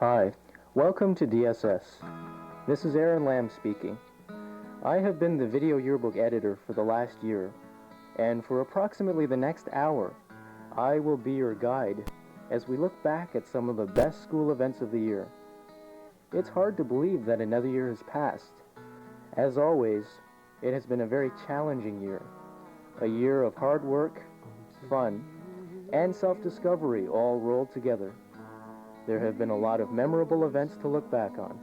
Hi, welcome to DSS. This is Aaron Lamb speaking. I have been the video yearbook editor for the last year, and for approximately the next hour, I will be your guide as we look back at some of the best school events of the year. It's hard to believe that another year has passed. As always, it has been a very challenging year. A year of hard work, fun, and self-discovery all rolled together. There have been a lot of memorable events to look back on.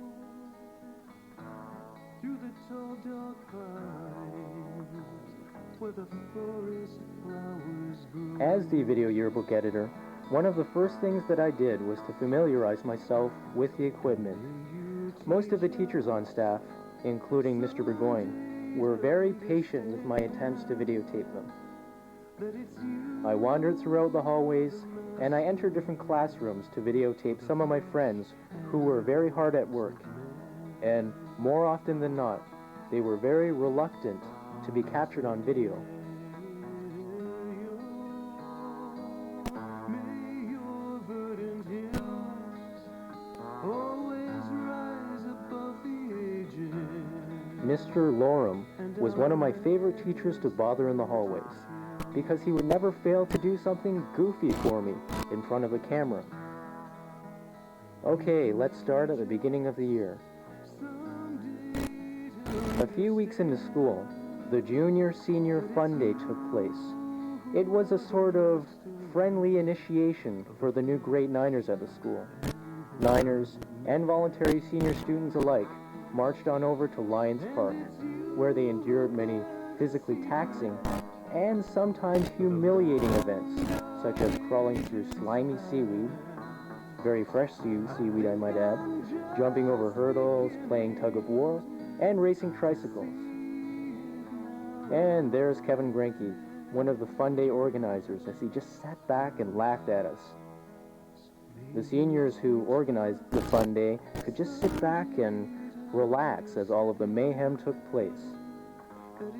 As the video yearbook editor, one of the first things that I did was to familiarize myself with the equipment. Most of the teachers on staff, including Mr. Burgoyne, were very patient with my attempts to videotape them. I wandered throughout the hallways, and I entered different classrooms to videotape some of my friends who were very hard at work, and more often than not, they were very reluctant to be captured on video. Mr. Loram was one of my favorite teachers to bother in the hallways, because he would never fail to do something goofy for me in front of the camera. Okay, let's start at the beginning of the year. A few weeks into school, the junior-senior fun day took place. It was a sort of friendly initiation for the new grade Niners at the school. Niners and voluntary senior students alike marched on over to Lions Park, where they endured many physically taxing and sometimes humiliating events, such as crawling through slimy seaweed, very fresh seaweed I might add, jumping over hurdles, playing tug-of-war, and racing tricycles. And there's Kevin Grenke, one of the fun day organizers, as he just sat back and laughed at us. The seniors who organized the fun day could just sit back and relax as all of the mayhem took place.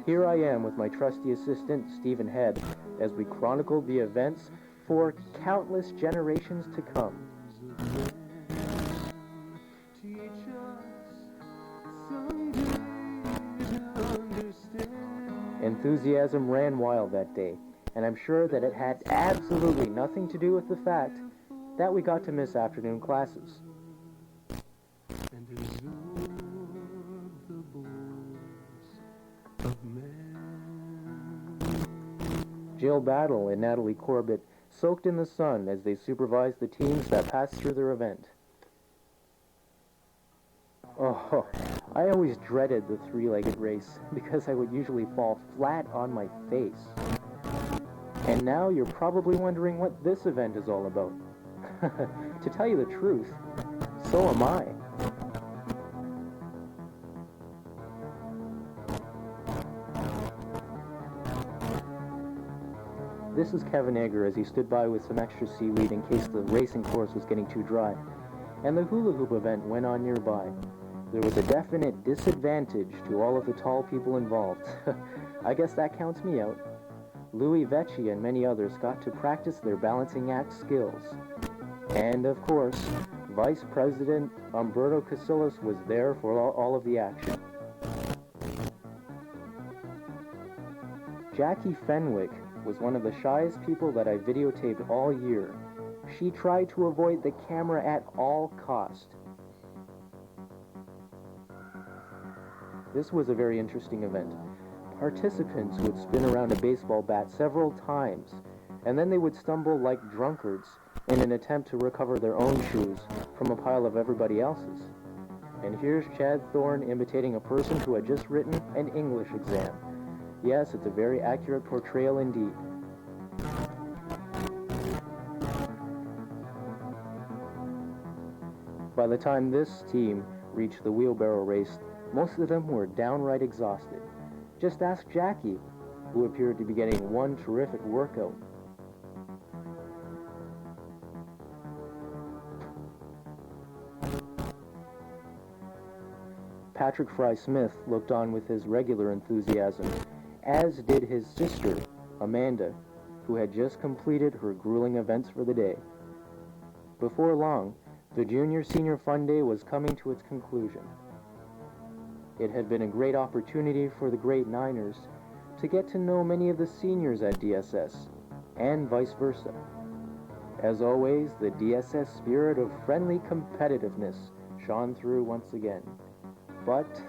Here I am with my trusty assistant, Stephen Head, as we chronicled the events for countless generations to come. Enthusiasm ran wild that day, and I'm sure that it had absolutely nothing to do with the fact that we got to miss afternoon classes. Jill Battle and Natalie Corbett soaked in the sun as they supervised the teams that passed through their event. Oh, I always dreaded the three-legged race because I would usually fall flat on my face. And now you're probably wondering what this event is all about. To tell you the truth, so am I. This is Kevin Egger as he stood by with some extra seaweed in case the racing course was getting too dry, and the hula hoop event went on nearby. There was a definite disadvantage to all of the tall people involved. I guess that counts me out. Louis Vecchi and many others got to practice their balancing act skills. And of course, Vice President Umberto Casillas was there for all of the action. Jackie Fenwick was one of the shyest people that I videotaped all year. She tried to avoid the camera at all cost. This was a very interesting event. Participants would spin around a baseball bat several times, and then they would stumble like drunkards in an attempt to recover their own shoes from a pile of everybody else's. And here's Chad Thorne imitating a person who had just written an English exam. Yes, it's a very accurate portrayal indeed. By the time this team reached the wheelbarrow race, most of them were downright exhausted. Just ask Jackie, who appeared to be getting one terrific workout. Patrick Fry Smith looked on with his regular enthusiasm, as did his sister, Amanda, who had just completed her grueling events for the day. Before long, The Junior-Senior Fun Day was coming to its conclusion. It had been a great opportunity for the Great Niners to get to know many of the seniors at DSS, and vice versa. As always, the DSS spirit of friendly competitiveness shone through once again. But,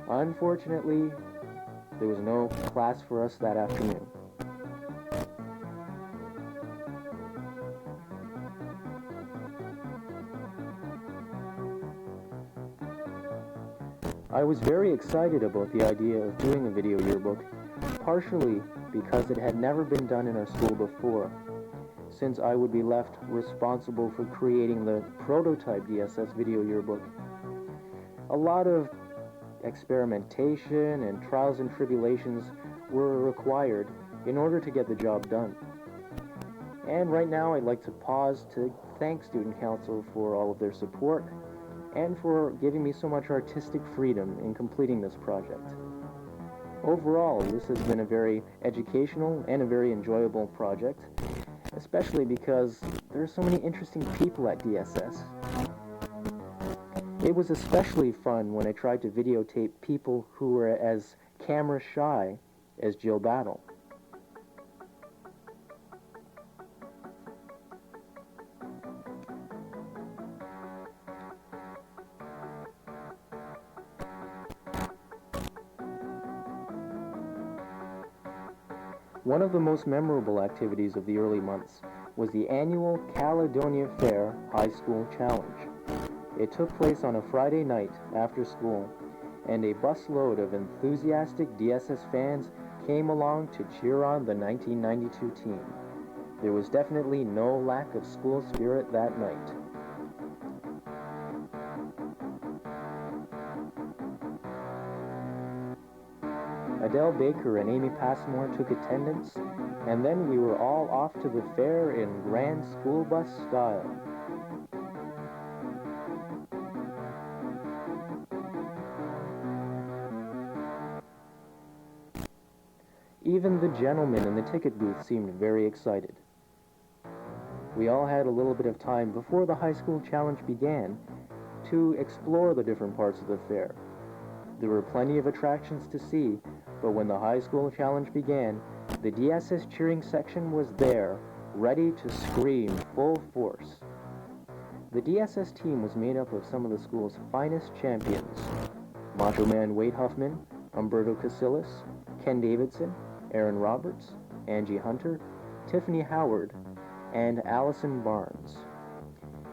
unfortunately, there was no class for us that afternoon. I was very excited about the idea of doing a video yearbook, partially because it had never been done in our school before, since I would be left responsible for creating the prototype DSS video yearbook. A lot of experimentation and trials and tribulations were required in order to get the job done. And right now I'd like to pause to thank Student Council for all of their support and for giving me so much artistic freedom in completing this project. Overall, this has been a very educational and a very enjoyable project, especially because there are so many interesting people at DSS. It was especially fun when I tried to videotape people who were as camera shy as Jill Battle. One of the most memorable activities of the early months was the annual Caledonia Fair High School Challenge. It took place on a Friday night after school, and a busload of enthusiastic DSS fans came along to cheer on the 1992 team. There was definitely no lack of school spirit that night. Adele Baker and Amy Passmore took attendance, and then we were all off to the fair in grand school bus style. Even the gentlemen in the ticket booth seemed very excited. We all had a little bit of time before the high school challenge began to explore the different parts of the fair. There were plenty of attractions to see, but when the high school challenge began, the DSS cheering section was there, ready to scream full force. The DSS team was made up of some of the school's finest champions: Macho Man Wade Huffman, Umberto Casillas, Ken Davidson, Aaron Roberts, Angie Hunter, Tiffany Howard, and Allison Barnes.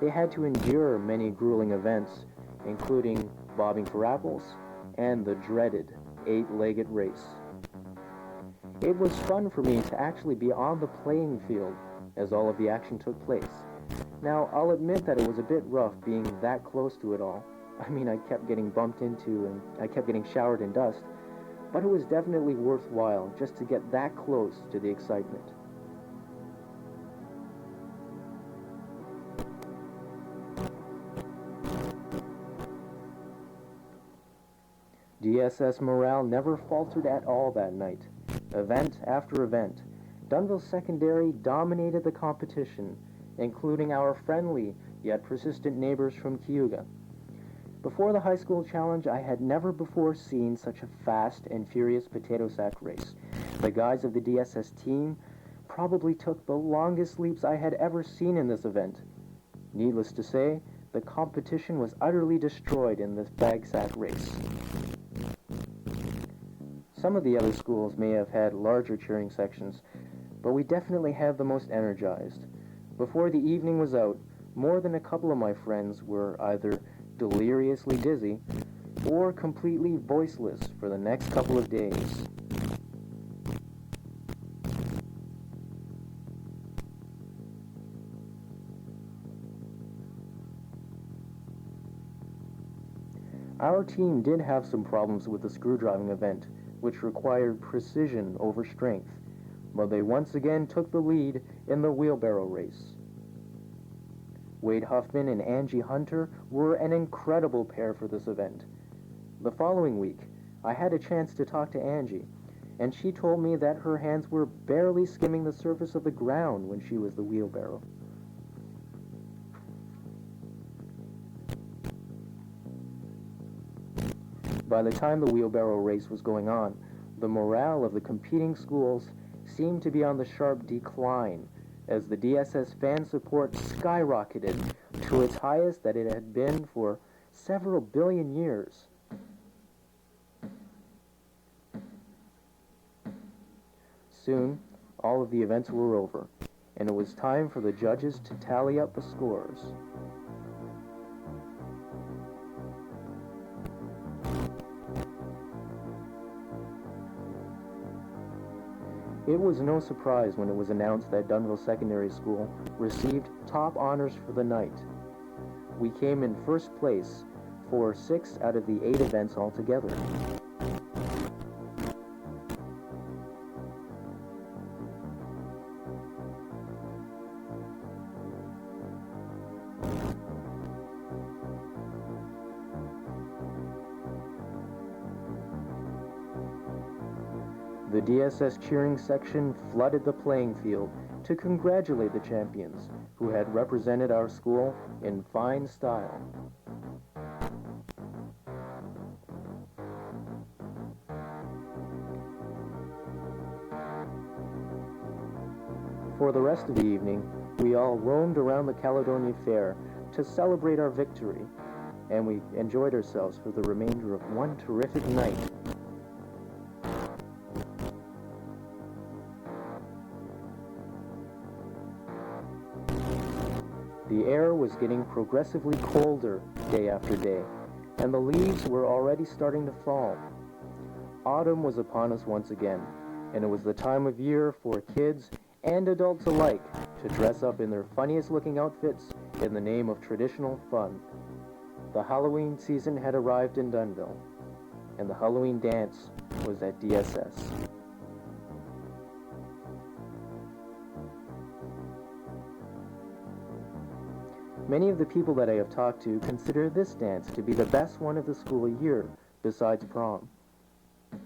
They had to endure many grueling events, including bobbing for apples and the dreaded 8-legged race. It was fun for me to actually be on the playing field as all of the action took place. Now, I'll admit that it was a bit rough being that close to it all. I mean, I kept getting bumped into and I kept getting showered in dust, but it was definitely worthwhile just to get that close to the excitement. DSS morale never faltered at all that night. Event after event, Dunnville Secondary dominated the competition, including our friendly yet persistent neighbors from Cayuga. Before the high school challenge, I had never before seen such a fast and furious potato sack race. The guys of the DSS team probably took the longest leaps I had ever seen in this event. Needless to say, the competition was utterly destroyed in this bag sack race. Some of the other schools may have had larger cheering sections, but we definitely had the most energized. Before the evening was out, more than a couple of my friends were either deliriously dizzy or completely voiceless for the next couple of days. Our team did have some problems with the screwdriving event, which required precision over strength, but they once again took the lead in the wheelbarrow race. Wade Huffman and Angie Hunter were an incredible pair for this event. The following week, I had a chance to talk to Angie, and she told me that her hands were barely skimming the surface of the ground when she was the wheelbarrow. By the time the wheelbarrow race was going on, the morale of the competing schools seemed to be on the sharp decline as the DSS fan support skyrocketed to its highest that it had been for several billion years. Soon, all of the events were over, and it was time for the judges to tally up the scores. It was no surprise when it was announced that Dunnville Secondary School received top honors for the night. We came in first place for 6 out of the 8 events altogether. The DSS cheering section flooded the playing field to congratulate the champions, who had represented our school in fine style. For the rest of the evening, we all roamed around the Caledonia Fair to celebrate our victory, and we enjoyed ourselves for the remainder of one terrific night. The air was getting progressively colder day after day, and the leaves were already starting to fall. Autumn was upon us once again, and it was the time of year for kids and adults alike to dress up in their funniest looking outfits in the name of traditional fun. The Halloween season had arrived in Dunnville, and the Halloween dance was at DSS. Many of the people that I have talked to consider this dance to be the best one of the school year, besides prom.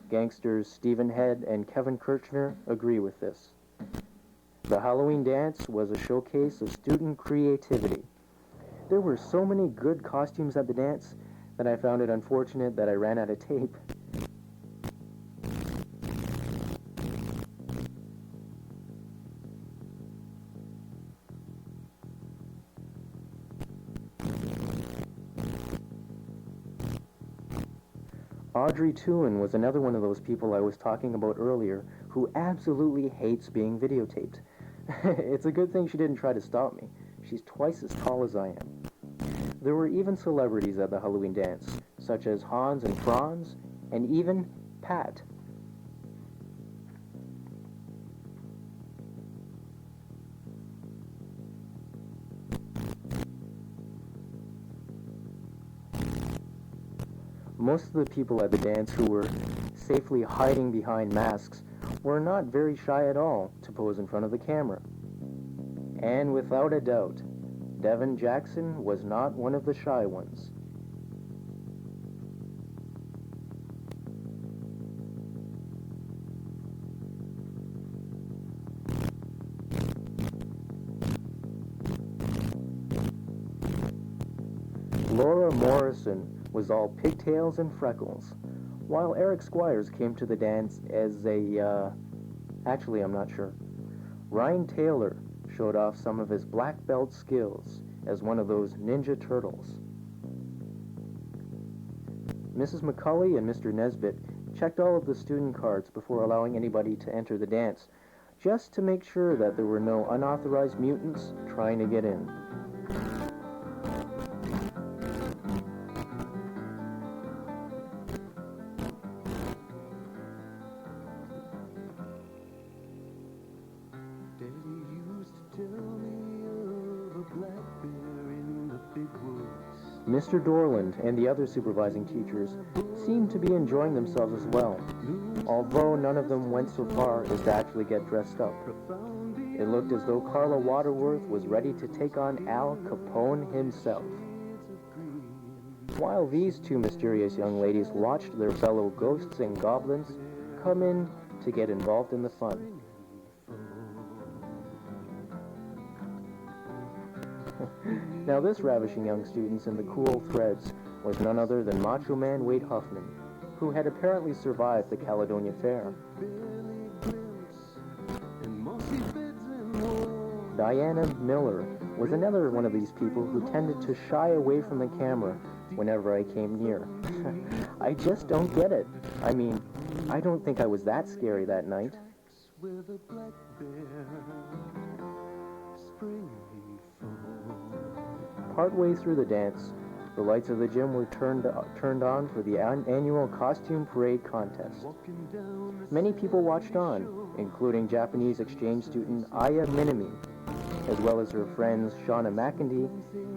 Gangsters Stephen Head and Kevin Kirchner agree with this. The Halloween dance was a showcase of student creativity. There were so many good costumes at the dance that I found it unfortunate that I ran out of tape. Audrey Tuen was another one of those people I was talking about earlier who absolutely hates being videotaped. It's a good thing she didn't try to stop me. She's twice as tall as I am. There were even celebrities at the Halloween dance, such as Hans and Franz, and even Pat. Most of the people at the dance who were safely hiding behind masks were not very shy at all to pose in front of the camera. And without a doubt, Devin Jackson was not one of the shy ones. Laura Morrison was all pigtails and freckles, while Eric Squires came to the dance as actually I'm not sure. Ryan Taylor showed off some of his black belt skills as one of those Ninja Turtles. Mrs. McCulley and Mr. Nesbitt checked all of the student cards before allowing anybody to enter the dance, just to make sure that there were no unauthorized mutants trying to get in. Mr. Dorland and the other supervising teachers seemed to be enjoying themselves as well, although none of them went so far as to actually get dressed up. It looked as though Carla Waterworth was ready to take on Al Capone himself. While these two mysterious young ladies watched their fellow ghosts and goblins come in to get involved in the fun. Now this ravishing young student in the cool threads was none other than Macho Man Wade Huffman, who had apparently survived the Caledonia Fair. Diana Miller was another one of these people who tended to shy away from the camera whenever I came near. I just don't get it. I mean, I don't think I was that scary that night. Partway through the dance, the lights of the gym were turned on for the annual costume parade contest. Many people watched on, including Japanese exchange student Aya Minami, as well as her friends Shauna McIndy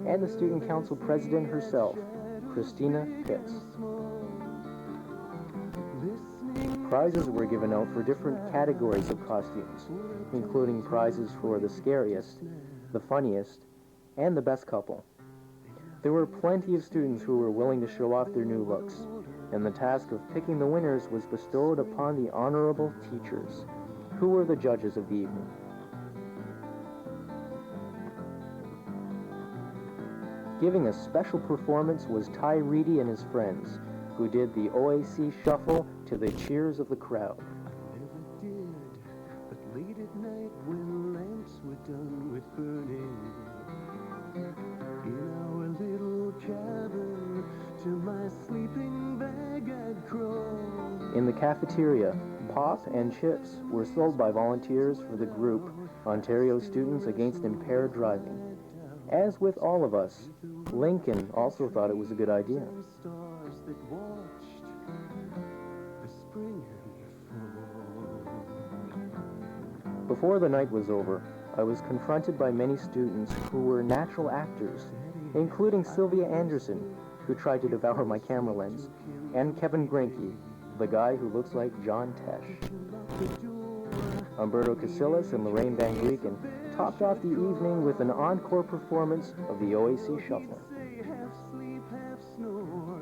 and the student council president herself, Christina Pitts. Prizes were given out for different categories of costumes, including prizes for the scariest, the funniest, and the best couple. There were plenty of students who were willing to show off their new looks, and the task of picking the winners was bestowed upon the honorable teachers, who were the judges of the evening. Giving a special performance was Ty Reedy and his friends, who did the OAC shuffle to the cheers of the crowd. I never did, but late at night when lamps were done with burning, in our little cabin, to my sleeping bag I'd crawl. In the cafeteria, pop and chips were sold by volunteers for the group Ontario Students Against Impaired Driving. As with all of us, Lincoln also thought it was a good idea. Stars that watched the spring and fall. Before the night was over, I was confronted by many students who were natural actors, including Sylvia Anderson, who tried to devour my camera lens, and Kevin Grinke, the guy who looks like John Tesh. Umberto Casillas and Lorraine Van Grieken topped off the evening with an encore performance of the OAC Shuffle.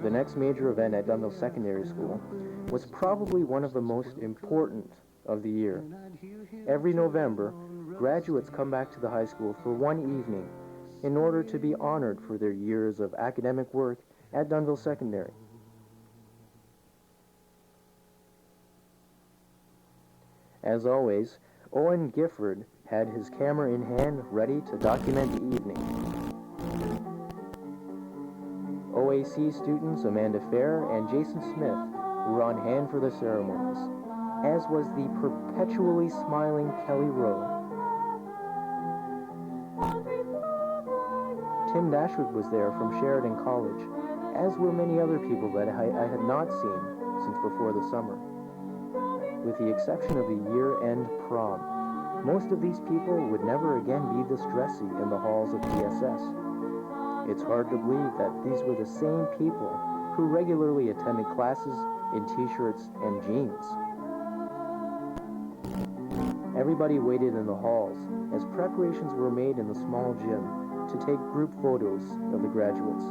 The next major event at Dunnville Secondary School was probably one of the most important of the year. Every November, graduates come back to the high school for one evening in order to be honored for their years of academic work at Dunnville Secondary. As always, Owen Gifford had his camera in hand ready to document the evening. OAC students Amanda Fair and Jason Smith were on hand for the ceremonies, as was the perpetually smiling Kelly Rowe. Tim Dashwood was there from Sheridan College, as were many other people that I had not seen since before the summer. With the exception of the year-end prom, most of these people would never again be this dressy in the halls of DSS. It's hard to believe that these were the same people who regularly attended classes in t-shirts and jeans. Everybody waited in the halls as preparations were made in the small gym to take group photos of the graduates.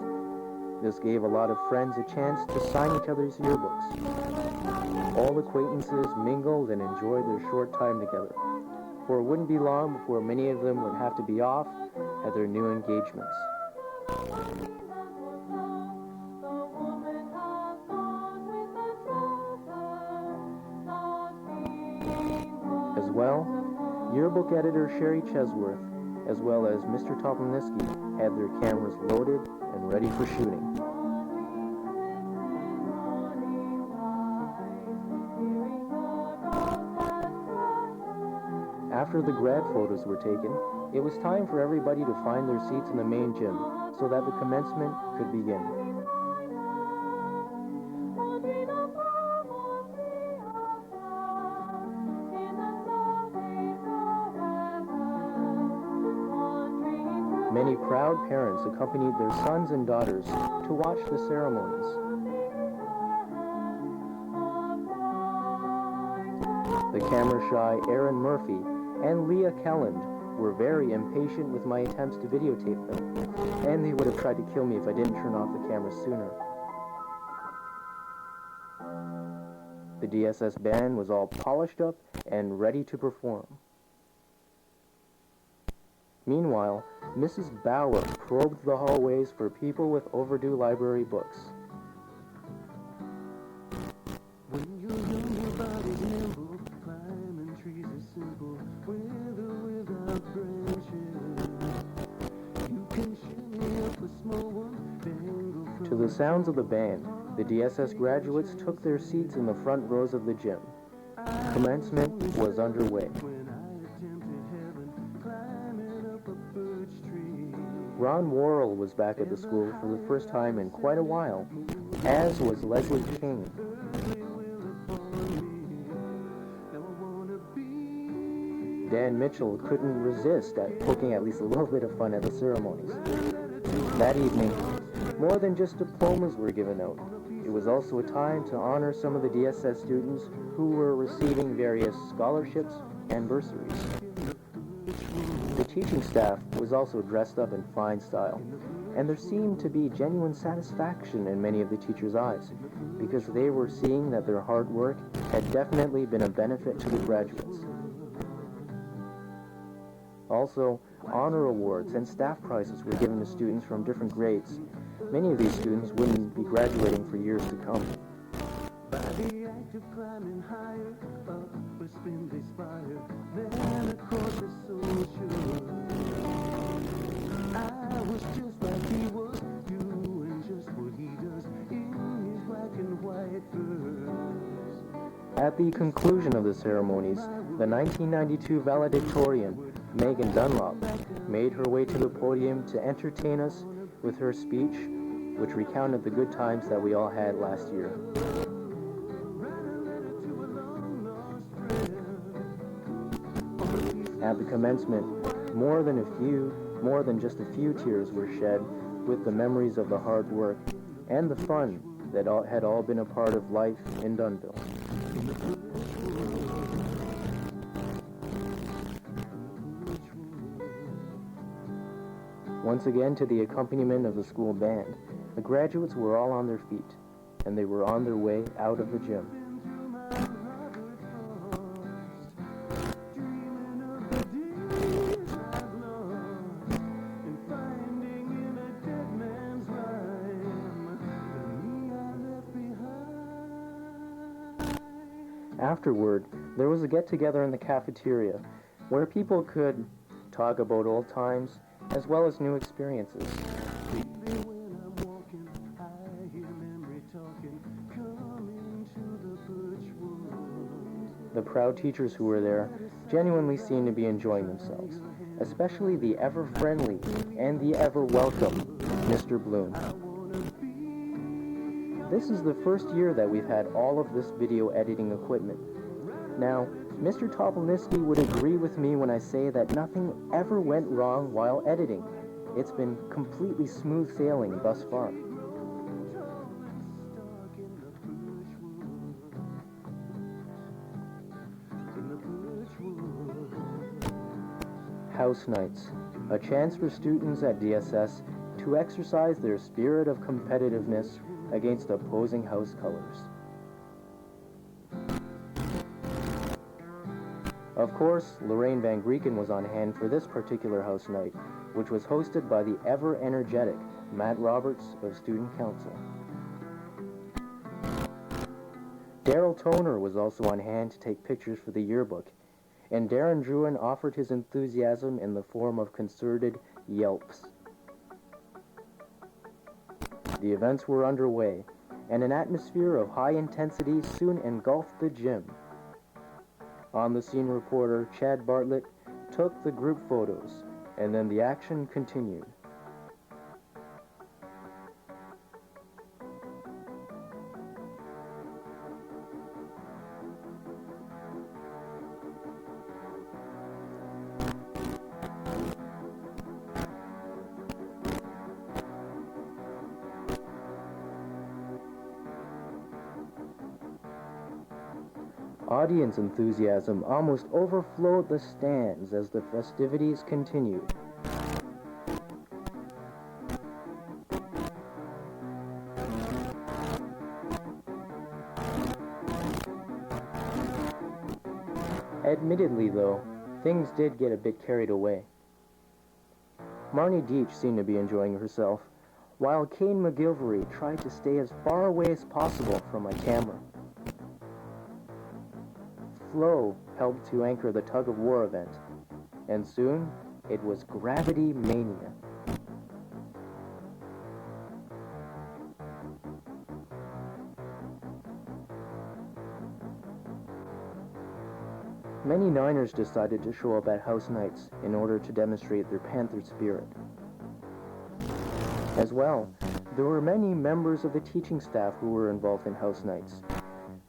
This gave a lot of friends a chance to sign each other's yearbooks. All acquaintances mingled and enjoyed their short time together, for it wouldn't be long before many of them would have to be off at their new engagements. As well, yearbook editor Sherry Chesworth, as well as Mr. Toplaniski, had their cameras loaded and ready for shooting. After the grad photos were taken, it was time for everybody to find their seats in the main gym so that the commencement could begin. Many proud parents accompanied their sons and daughters to watch the ceremonies. The camera-shy Aaron Murphy and Leah Kelland were very impatient with my attempts to videotape them, and they would have tried to kill me if I didn't turn off the camera sooner. The DSS band was all polished up and ready to perform. Meanwhile, Mrs. Bauer probed the hallways for people with overdue library books. the sounds of the band, the DSS graduates took their seats in the front rows of the gym. Commencement was underway. Ron Worrell was back at the school for the first time in quite a while, as was Leslie King. Dan Mitchell couldn't resist at poking at least a little bit of fun at the ceremonies. That evening, more than just diplomas were given out. It was also a time to honor some of the DSS students who were receiving various scholarships and bursaries. The teaching staff was also dressed up in fine style, and there seemed to be genuine satisfaction in many of the teachers' eyes, because they were seeing that their hard work had definitely been a benefit to the graduates. Also, honor awards and staff prizes were given to students from different grades. Many of these students wouldn't be graduating for years to come. By the act of climbing higher up, a spin they spire, then across the social. I was just like he was, doing just what he does in his black and white verse. At the conclusion of the ceremonies, the 1992 valedictorian, Megan Dunlop, made her way to the podium to entertain us with her speech, which recounted the good times that we all had last year. At the commencement, more than just a few tears were shed with the memories of the hard work and the fun that had all been a part of life in Dunnville. Once again, to the accompaniment of the school band, the graduates were all on their feet, and they were on their way out of the gym. Afterward, there was a get-together in the cafeteria where people could talk about old times as well as new experiences. The proud teachers who were there genuinely seemed to be enjoying themselves, especially the ever-friendly and the ever-welcome Mr. Bloom. This is the first year that we've had all of this video editing equipment. Now, Mr. Topolnitsky would agree with me when I say that nothing ever went wrong while editing. It's been completely smooth sailing thus far. House nights, a chance for students at DSS to exercise their spirit of competitiveness against opposing house colors. Of course, Lorraine Van Grieken was on hand for this particular house night, which was hosted by the ever-energetic Matt Roberts of Student Council. Daryl Toner was also on hand to take pictures for the yearbook, and Darren Druin offered his enthusiasm in the form of concerted yelps. The events were underway, and an atmosphere of high intensity soon engulfed the gym. On-the-scene reporter Chad Bartlett took the group photos, and then the action continued. Audience enthusiasm almost overflowed the stands as the festivities continued. Admittedly, though, things did get a bit carried away. Marnie Deach seemed to be enjoying herself, while Kane McGilvery tried to stay as far away as possible from my camera. Flo helped to anchor the tug-of-war event, and soon it was Gravity Mania. Many Niners decided to show up at house nights in order to demonstrate their Panther spirit. As well, there were many members of the teaching staff who were involved in house nights.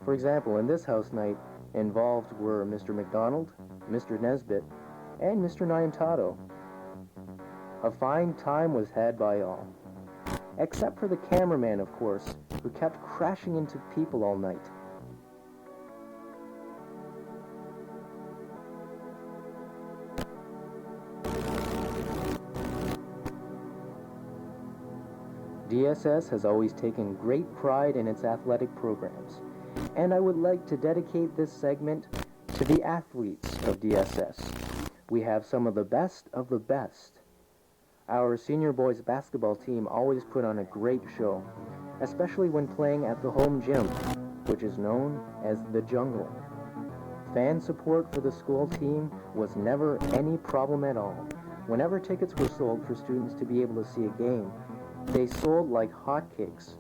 For example, in this house night, involved were Mr. McDonald, Mr. Nesbitt, and Mr. Nyamtato. A fine time was had by all. Except for the cameraman, of course, who kept crashing into people all night. DSS has always taken great pride in its athletic programs, and I would like to dedicate this segment to the athletes of DSS. We have some of the best of the best. Our senior boys basketball team always put on a great show, especially when playing at the home gym, which is known as the Jungle. Fan support for the school team was never any problem at all. Whenever tickets were sold for students to be able to see a game, they sold like hotcakes.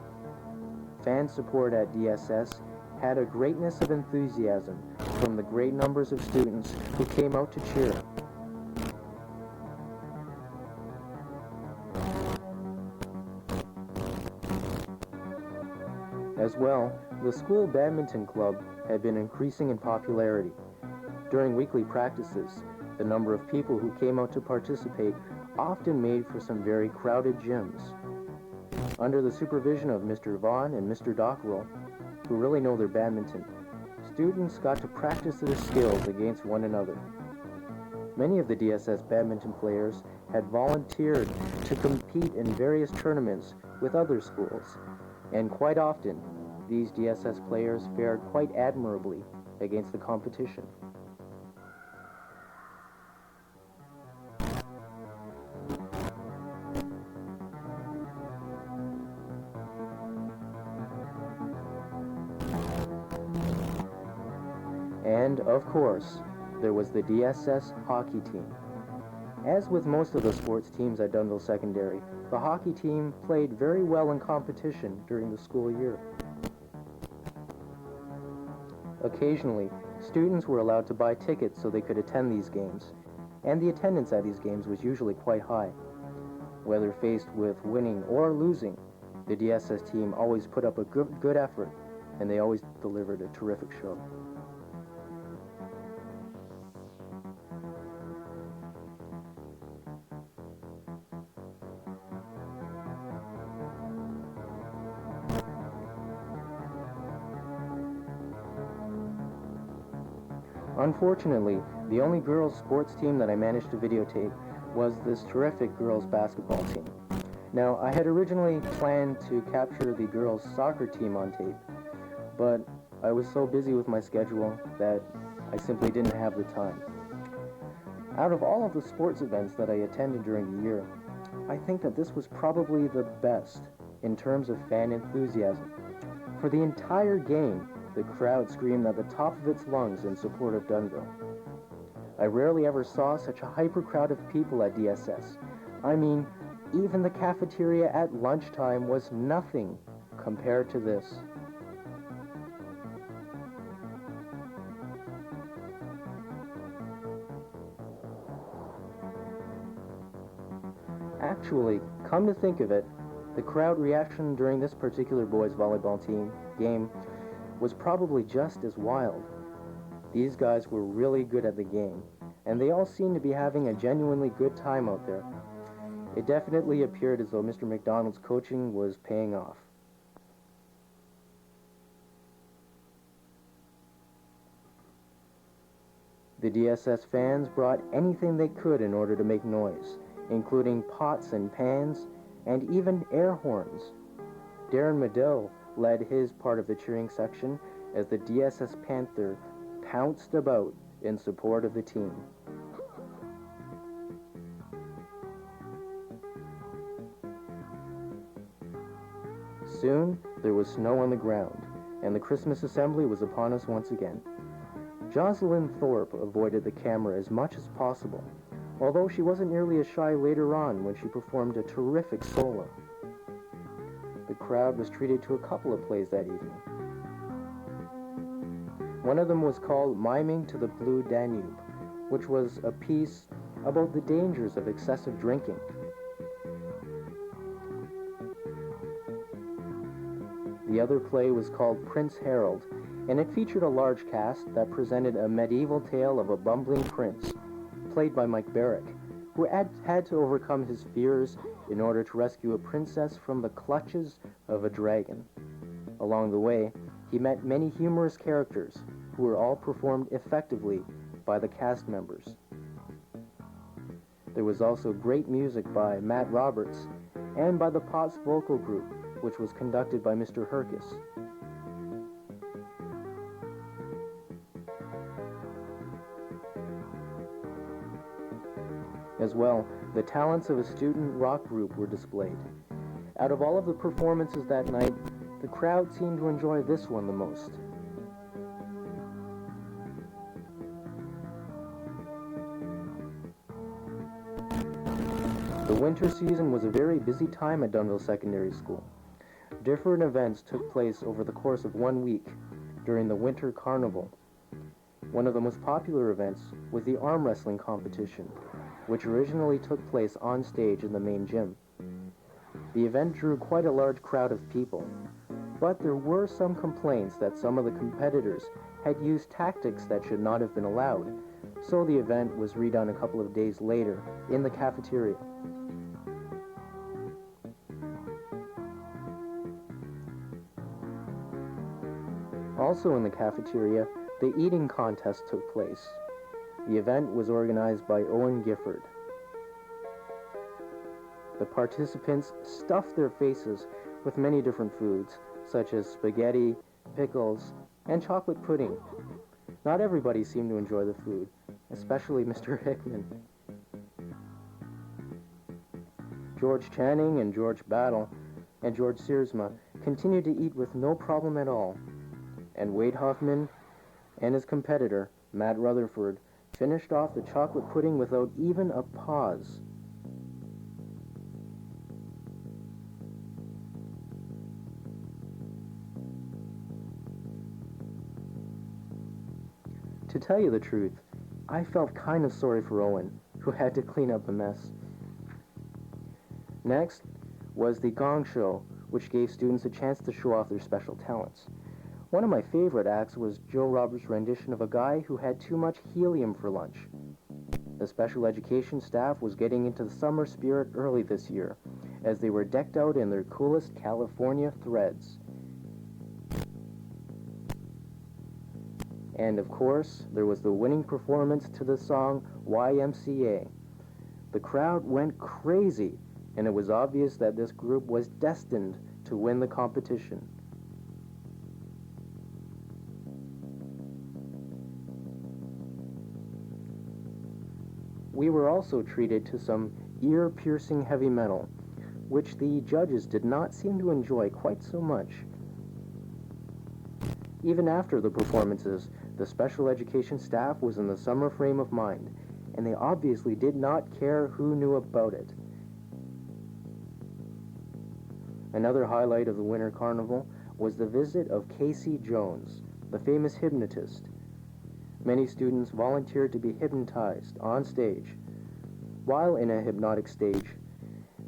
Fan support at DSS had a greatness of enthusiasm from the great numbers of students who came out to cheer. As well, the school badminton club had been increasing in popularity. During weekly practices, the number of people who came out to participate often made for some very crowded gyms. Under the supervision of Mr. Vaughn and Mr. Dockrell, who really know their badminton, students got to practice their skills against one another. Many of the DSS badminton players had volunteered to compete in various tournaments with other schools, and quite often, these DSS players fared quite admirably against the competition. And, of course, there was the DSS hockey team. As with most of the sports teams at Dunnville Secondary, the hockey team played very well in competition during the school year. Occasionally, students were allowed to buy tickets so they could attend these games, and the attendance at these games was usually quite high. Whether faced with winning or losing, the DSS team always put up a good effort, and they always delivered a terrific show. Unfortunately, the only girls' sports team that I managed to videotape was this terrific girls' basketball team. Now, I had originally planned to capture the girls' soccer team on tape, but I was so busy with my schedule that I simply didn't have the time. Out of all of the sports events that I attended during the year, I think that this was probably the best in terms of fan enthusiasm. For the entire game, the crowd screamed at the top of its lungs in support of Dunnville. I rarely ever saw such a hyper crowd of people at DSS. I mean, even the cafeteria at lunchtime was nothing compared to this. Actually, come to think of it, the crowd reaction during this particular boys volleyball team game was probably just as wild. These guys were really good at the game, and they all seemed to be having a genuinely good time out there. It definitely appeared as though Mr. McDonald's coaching was paying off. The DSS fans brought anything they could in order to make noise, including pots and pans, and even air horns. Darren Medill led his part of the cheering section as the DSS Panther pounced about in support of the team. Soon, there was snow on the ground, and the Christmas assembly was upon us once again. Jocelyn Thorpe avoided the camera as much as possible, although she wasn't nearly as shy later on when she performed a terrific solo. The crowd was treated to a couple of plays that evening. One of them was called Miming to the Blue Danube, which was a piece about the dangers of excessive drinking. The other play was called Prince Harold, and it featured a large cast that presented a medieval tale of a bumbling prince, played by Mike Barrick, who had to overcome his fears in order to rescue a princess from the clutches of a dragon. Along the way, he met many humorous characters who were all performed effectively by the cast members. There was also great music by Matt Roberts and by the Potts vocal group, which was conducted by Mr. Herkis. As well, the talents of a student rock group were displayed. Out of all of the performances that night, the crowd seemed to enjoy this one the most. The winter season was a very busy time at Dunnville Secondary School. Different events took place over the course of 1 week during the Winter Carnival. One of the most popular events was the arm wrestling competition, which originally took place on stage in the main gym. The event drew quite a large crowd of people, but there were some complaints that some of the competitors had used tactics that should not have been allowed, so the event was redone a couple of days later in the cafeteria. Also in the cafeteria, the eating contest took place. The event was organized by Owen Gifford. The participants stuffed their faces with many different foods, such as spaghetti, pickles, and chocolate pudding. Not everybody seemed to enjoy the food, especially Mr. Hickman. George Channing and George Battle and George Searsma continued to eat with no problem at all, and Wade Hoffman and his competitor, Matt Rutherford, finished off the chocolate pudding without even a pause. To tell you the truth, I felt kind of sorry for Owen, who had to clean up the mess. Next was the gong show, which gave students a chance to show off their special talents. One of my favorite acts was Joe Roberts' rendition of a guy who had too much helium for lunch. The special education staff was getting into the summer spirit early this year, as they were decked out in their coolest California threads. And of course, there was the winning performance to the song YMCA. The crowd went crazy, and it was obvious that this group was destined to win the competition. We were also treated to some ear-piercing heavy metal, which the judges did not seem to enjoy quite so much. Even after the performances, the special education staff was in the summer frame of mind, and they obviously did not care who knew about it. Another highlight of the Winter Carnival was the visit of Casey Jones, the famous hypnotist. Many students volunteered to be hypnotized on stage. While in a hypnotic stage,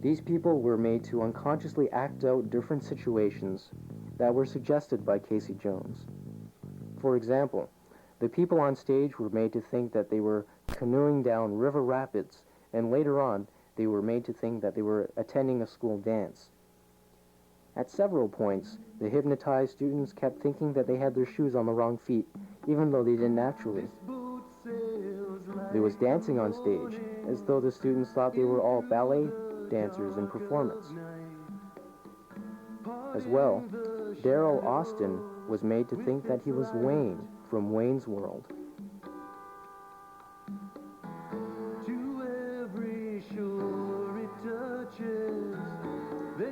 these people were made to unconsciously act out different situations that were suggested by Casey Jones. For example, the people on stage were made to think that they were canoeing down river rapids, and later on, they were made to think that they were attending a school dance. At several points, the hypnotized students kept thinking that they had their shoes on the wrong feet, even though they didn't actually. There was dancing on stage, as though the students thought they were all ballet dancers in performance. As well, Daryl Austin was made to think that he was Wayne from Wayne's World.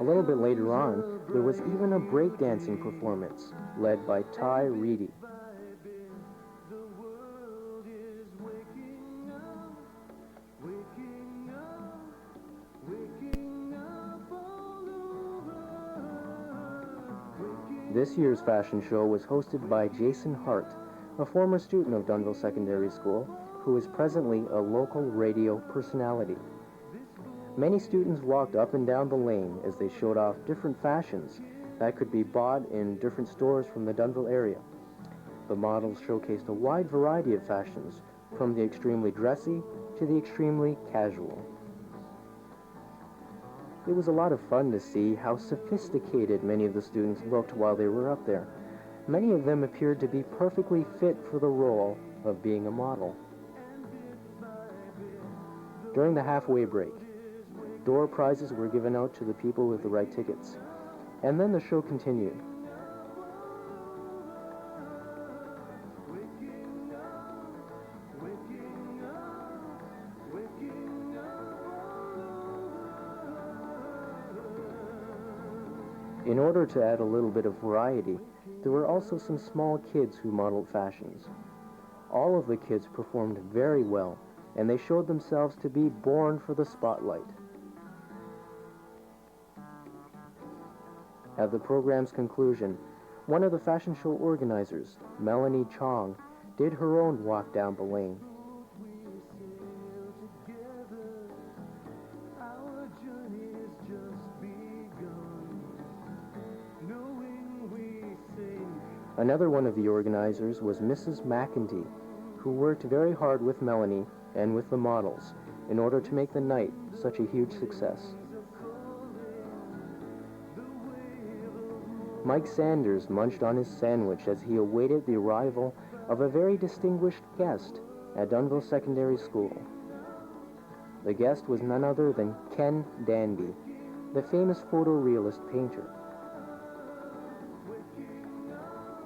A little bit later on, there was even a breakdancing performance led by Ty Reedy. This year's fashion show was hosted by Jason Hart, a former student of Dunnville Secondary School who is presently a local radio personality. Many students walked up and down the lane as they showed off different fashions that could be bought in different stores from the Dunnville area. The models showcased a wide variety of fashions, from the extremely dressy to the extremely casual. It was a lot of fun to see how sophisticated many of the students looked while they were up there. Many of them appeared to be perfectly fit for the role of being a model. During the halfway break, door prizes were given out to the people with the right tickets, and then the show continued. In order to add a little bit of variety, there were also some small kids who modeled fashions. All of the kids performed very well, and they showed themselves to be born for the spotlight. At the program's conclusion, one of the fashion show organizers, Melanie Chong, did her own walk down the lane. Another one of the organizers was Mrs. McEntee, who worked very hard with Melanie and with the models in order to make the night such a huge success. Mike Sanders munched on his sandwich as he awaited the arrival of a very distinguished guest at Dunnville Secondary School. The guest was none other than Ken Danby, the famous photorealist painter.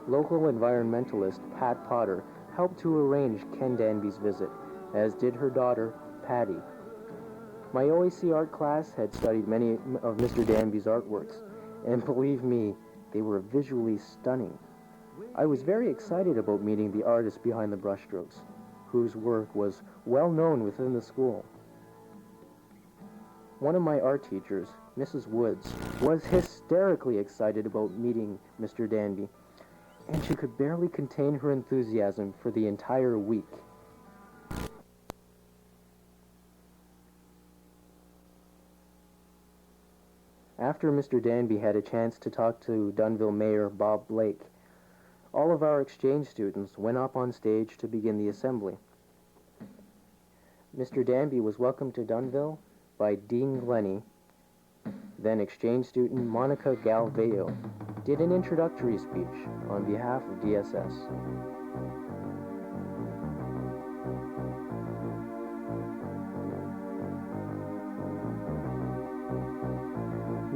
Local environmentalist Pat Potter helped to arrange Ken Danby's visit, as did her daughter, Patty. My OAC art class had studied many of Mr. Danby's artworks, and believe me, they were visually stunning. I was very excited about meeting the artist behind the brushstrokes, whose work was well known within the school. One of my art teachers, Mrs. Woods, was hysterically excited about meeting Mr. Danby, and she could barely contain her enthusiasm for the entire week. After Mr. Danby had a chance to talk to Dunnville Mayor Bob Blake, all of our exchange students went up on stage to begin the assembly. Mr. Danby was welcomed to Dunnville by Dean Glennie. Then exchange student Monica Galveo did an introductory speech on behalf of DSS.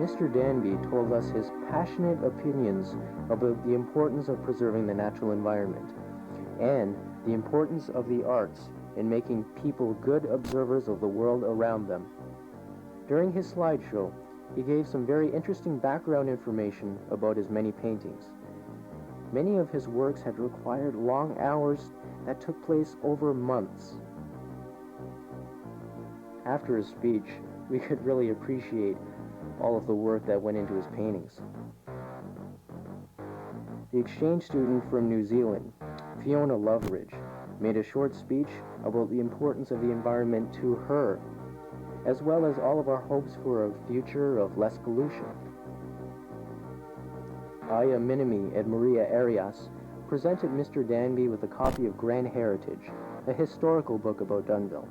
Mr. Danby told us his passionate opinions about the importance of preserving the natural environment and the importance of the arts in making people good observers of the world around them. During his slideshow, he gave some very interesting background information about his many paintings. Many of his works had required long hours that took place over months. After his speech, we could really appreciate all of the work that went into his paintings. The exchange student from New Zealand, Fiona Loveridge, made a short speech about the importance of the environment to her, as well as all of our hopes for a future of less pollution. Aya Minimi and Maria Arias presented Mr. Danby with a copy of Grand Heritage, a historical book about Dunnville.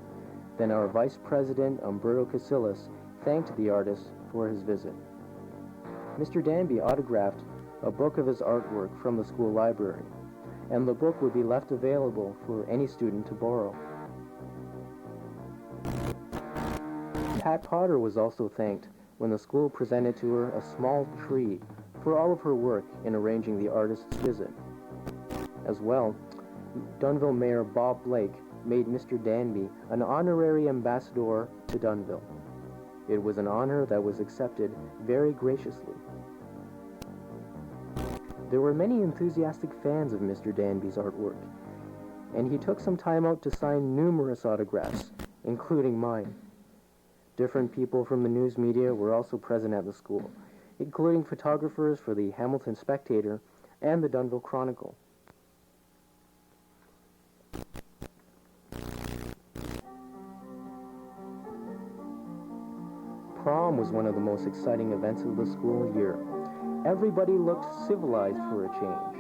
Then our Vice President, Umberto Casillas, thanked the artist for his visit. Mr. Danby autographed a book of his artwork from the school library, and the book would be left available for any student to borrow. Pat Potter was also thanked when the school presented to her a small tree for all of her work in arranging the artist's visit. As well, Dunnville Mayor Bob Blake made Mr. Danby an honorary ambassador to Dunnville. It was an honor that was accepted very graciously. There were many enthusiastic fans of Mr. Danby's artwork, and he took some time out to sign numerous autographs, including mine. Different people from the news media were also present at the school, including photographers for the Hamilton Spectator and the Dunnville Chronicle. Prom was one of the most exciting events of the school year. Everybody looked civilized for a change.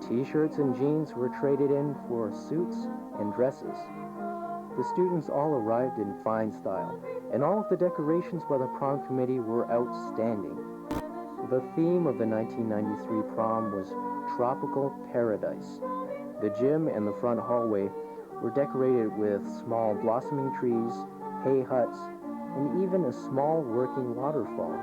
T-shirts and jeans were traded in for suits and dresses. The students all arrived in fine style, and all of the decorations by the prom committee were outstanding. The theme of the 1993 prom was Tropical Paradise. The gym and the front hallway were decorated with small blossoming trees, hay huts, and even a small working waterfall.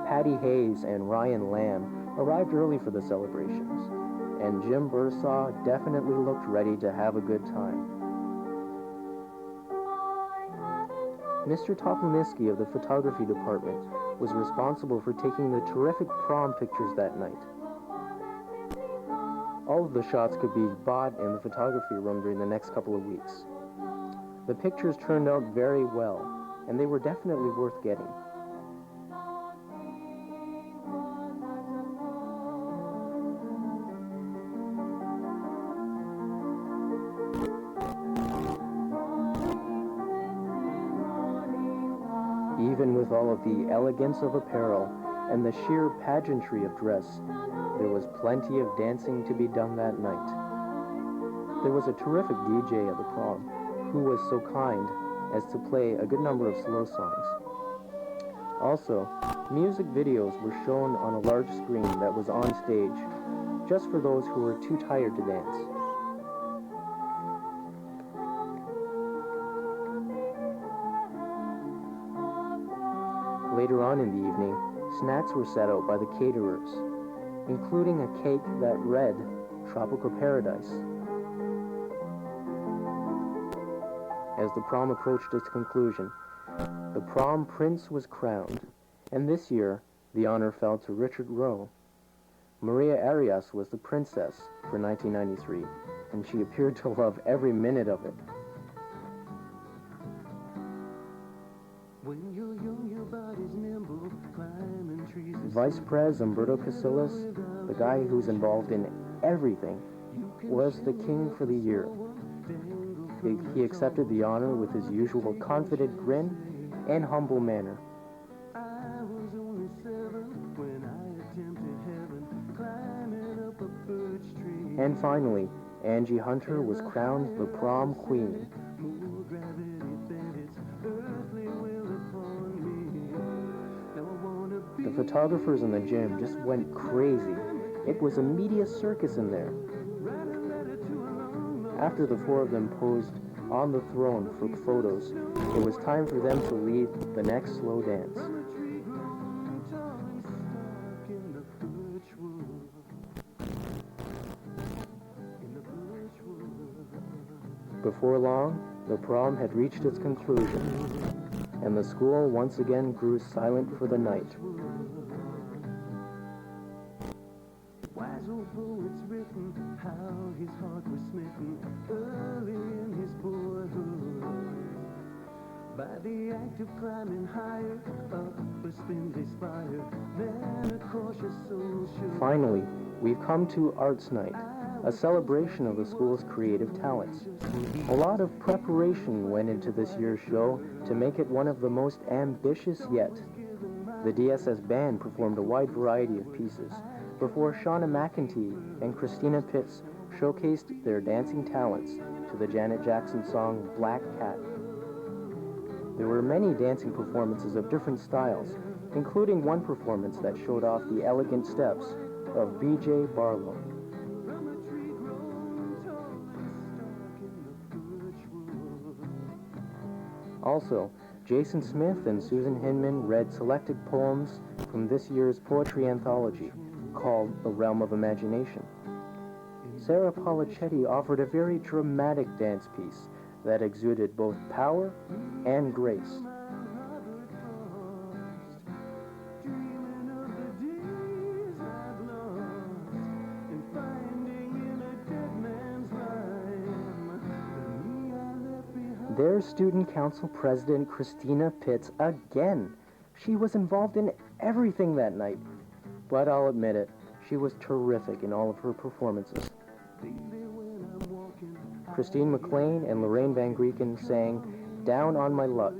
Patty Hayes and Ryan Lamb arrived early for the celebrations, and Jim Bursaw definitely looked ready to have a good time. Mr. Topolniski of the photography department was responsible for taking the terrific prom pictures that night. All of the shots could be bought in the photography room during the next couple of weeks. The pictures turned out very well, and they were definitely worth getting. Even with all of the elegance of apparel and the sheer pageantry of dress, there was plenty of dancing to be done that night. There was a terrific DJ at the prom who was so kind as to play a good number of slow songs. Also, music videos were shown on a large screen that was on stage, just for those who were too tired to dance. Later on in the evening, snacks were set out by the caterers, including a cake that read Tropical Paradise. As the prom approached its conclusion, the prom prince was crowned, and this year the honor fell to Richard Rowe. Maria Arias was the princess for 1993, and she appeared to love every minute of it. When you're young, your body's nimble, climbing trees. Vice Pres Umberto Casillas, the guy who's involved in everything, was the king for the year. He accepted the honor with his usual confident grin and humble manner. I was only 7 when I attempted heaven, climbing up a birch tree. And finally, Angie Hunter was crowned the prom queen. More gravity than its earthly will upon me. Now I wanna be The photographers in the gym just went crazy. It was a media circus in there. write a letter to a long After the four of them posed on the throne for photos, it was time for them to lead the next slow dance. tree growing tall and stark in the birch wood. In the birch wood. Before long, the prom had reached its conclusion, and the school once again grew silent for the night. Wise old poets written how his heart was smitten early in his boyhood by the act of climbing higher up a spindly spire than a cautious soul should. Finally, we've come to Arts Night, a celebration of the school's creative talents. A lot of preparation went into this year's show to make it one of the most ambitious yet. The DSS band performed a wide variety of pieces before Shauna McEntee and Christina Pitts showcased their dancing talents to the Janet Jackson song Black Cat. There were many dancing performances of different styles, including one performance that showed off the elegant steps of B.J. Barlow. From a tree growing tall and stark in the birch wood. Also, Jason Smith and Susan Hinman read selected poems from this year's poetry anthology called The Realm of Imagination. Sarah Polichetti offered a very dramatic dance piece that exuded both power and grace. Dreaming of the days I've lost and finding in a dead man's rhyme the me I left behind. Their student council president, Christina Pitts, again. She was involved in everything that night. But I'll admit it, she was terrific in all of her performances. Lately when I'm walking, Christine McLean and Lorraine Van Grieken sang Down on My Luck,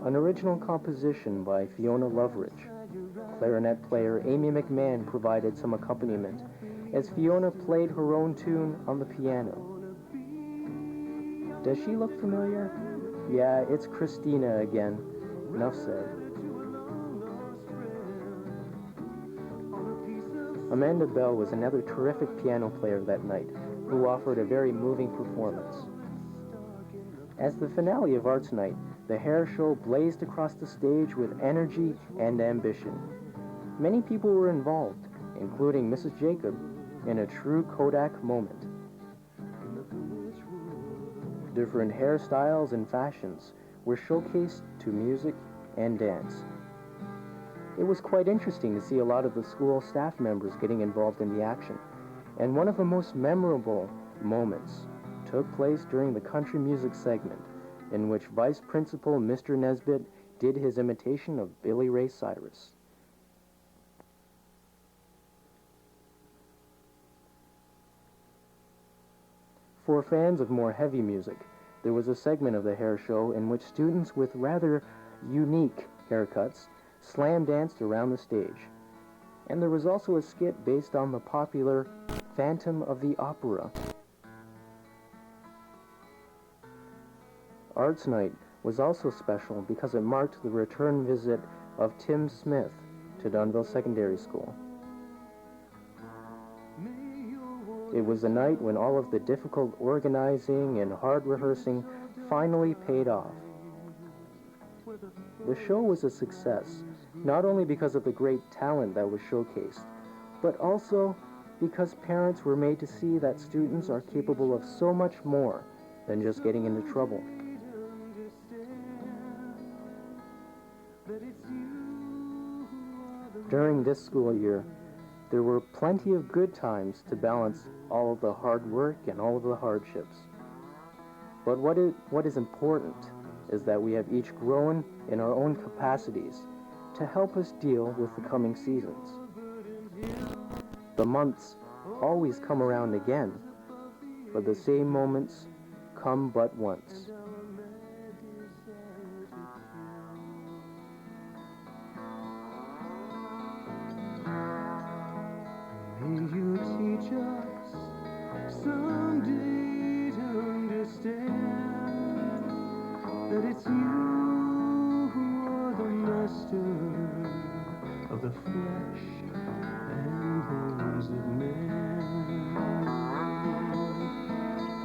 an original composition by Fiona Loveridge. Clarinet player Amy McMahon provided some accompaniment as Fiona played her own tune on the piano. Does she look familiar? Yeah, it's Christina again. Enough said. Amanda Bell was another terrific piano player that night, who offered a very moving performance. As the finale of Arts Night, the hair show blazed across the stage with energy and ambition. Many people were involved, including Mrs. Jacob, in a true Kodak moment. Different hairstyles and fashions were showcased to music and dance. It was quite interesting to see a lot of the school staff members getting involved in the action, and one of the most memorable moments took place during the country music segment, in which Vice Principal Mr. Nesbitt did his imitation of Billy Ray Cyrus. For fans of more heavy music, there was a segment of the hair show in which students with rather unique haircuts slam danced around the stage. And there was also a skit based on the popular Phantom of the Opera. Arts Night was also special because it marked the return visit of Tim Smith to Dunnville Secondary School. It was a night when all of the difficult organizing and hard rehearsing finally paid off. The show was a success, not only because of the great talent that was showcased, but also because parents were made to see that students are capable of so much more than just getting into trouble. During this school year, there were plenty of good times to balance all of the hard work and all of the hardships. But what is important is that we have each grown in our own capacities to help us deal with the coming seasons. The months always come around again, but the same moments come but once. May you teach us someday to understand that it's you who are the master of the flesh and bones of man.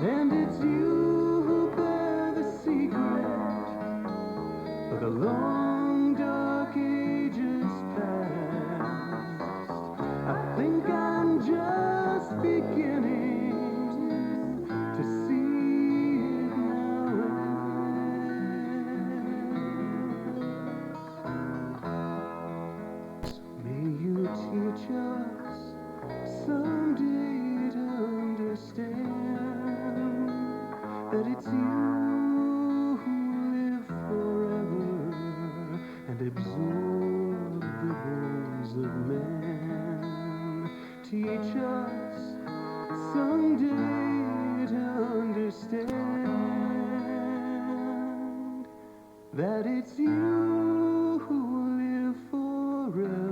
And it's you who bear the secret of the long dark ages past. I think I'm just beginning to see it now and then. May you teach us someday to understand that it's you who live forever and absorb the bones of man. Teach us someday to understand that it's you who live forever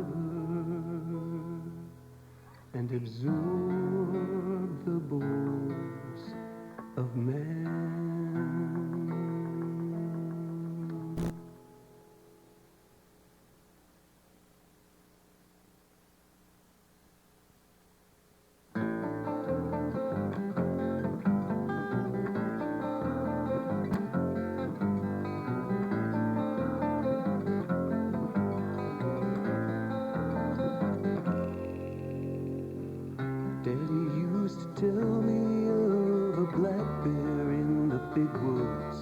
and absorb the bones of man. Daddy used to tell me of a black bear in the big woods,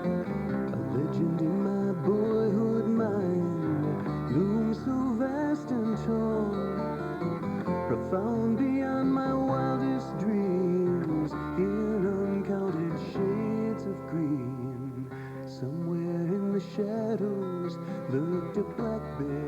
a legend in my boyhood mind, looms so vast and tall, profound beyond my wildest dreams, in uncounted shades of green. Somewhere in the shadows lurked a black bear.